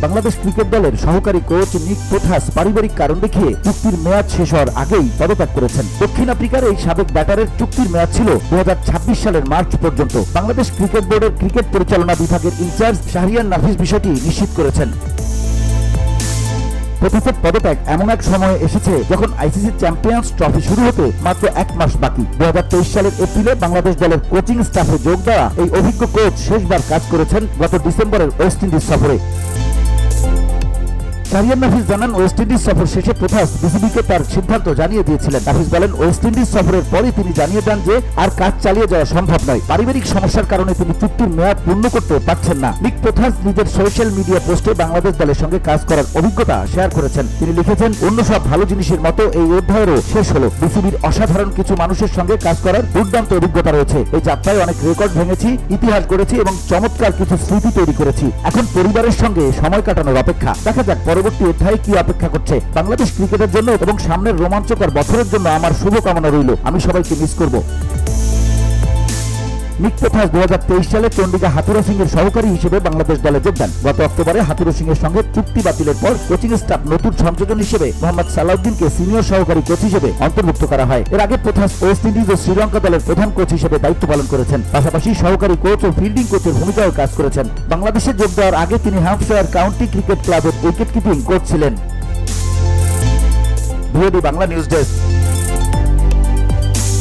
Bangladesh cricket দলের সহকারী coach নিক পোথাস পারিবারিক কারণ দেখিয়ে চুক্তির মেয়াদ শেষ হওয়ার আগেই পদত্যাগ করেছেন। দক্ষিণ আফ্রিকার এই সাবেক ব্যাটারের চুক্তির মেয়াদ ছিল 2026 সালের মার্চ পর্যন্ত। বাংলাদেশ ক্রিকেট বোর্ডের ক্রিকেট পরিচালনা বিভাগের ইনচার্জ শাহরিয়ার নাফিস বিষয়টি নিশ্চিত করেছেন। পোথাসের পদত্যাগ এমন এক সময়ে এসেছে যখন আইসিসি চ্যাম্পিয়ন্স ট্রফি শুরু হতে মাত্র 1 মাস বাকি। 2023 সালের এপ্রিলে বাংলাদেশ দলের কোচিং স্টাফে যোগ দেওয়া এই অভিজ্ঞ কোচ শেষবার কাজ করেছেন গত ডিসেম্বরের ওয়েস্ট ইন্ডিজ সফরে। শাহরিয়ার নাফিস জানান, ওয়েস্ট ইন্ডিজ সফর শেষে পোথাস বিসিবিকে তার সিদ্ধান্ত জানিয়ে দিয়েছিলেন। নাফিস বলেন, ওয়েস্ট ইন্ডিজ সফরের পরই তিনি জানিয়ে দেন যে আর কাজ চালিয়ে যাওয়া সম্ভব নয়। পারিবারিক সমস্যার কারণে তিনি চুক্তির মেয়াদ পূর্ণ করতে পারছেন না। নিক পোথাস নিজের সোশ্যাল মিডিয়া পোস্টে বাংলাদেশ দলের সঙ্গে কাজ করার অভিজ্ঞতা শেয়ার করেছেন। তিনি লিখেছেন, অন্য সব ভালো জিনিসের মতো এই অধ্যায়েরও শেষ হলো। বিসিবির অসাধারণ কিছু মানুষের সঙ্গে কাজ করার দুর্দান্ত অভিজ্ঞতা রয়েছে। এই যাত্রায় অনেক রেকর্ড ভেঙেছি, ইতিহাস গড়েছি এবং চমৎকার কিছু স্মৃতি তৈরি করেছি। এখন পরিবারের সঙ্গে সময় কাটানোর অপেক্ষা। দেখা যাক পরবর্তী অধ্যায়ে কি অপেক্ষা করছে। বাংলাদেশ ক্রিকেটের জন্য এবং সামনের রোমাঞ্চকর বছরের জন্য আমার শুভকামনা রইল। আমি সবাইকে মিস করব। নিক পোথাস 2023 সালে চন্ডিকা হাথুরু সিং এর সহকারী হিসেবে বাংলাদেশ দলে যোগ দেন। গত অক্টোবরে হাথুরু সিং এর সঙ্গে চুক্তি বাতিলের পর কোচিং স্টাফ নতুন সংযোজন হিসেবে মোহাম্মদ সালাউদ্দিনকে সিনিয়র সহকারী কোচ হিসেবে অন্তর্ভুক্ত করা হয়। এর আগে পোথাস ওয়েস্ট ইন্ডিজ ও শ্রীলঙ্কা দলের প্রধান কোচ হিসেবে দায়িত্ব পালন করেছেন। পাশাপাশি সহকারী কোচ ও ফিল্ডিং কোচের ভূমিকাও কাজ করেছেন। বাংলাদেশে যোগ দেওয়ার আগে তিনি হ্যাম্পশায়ার কাউন্টি ক্রিকেট ক্লাবের উইকেট কিপিং কোচ ছিলেন। VOD Bangla news desk.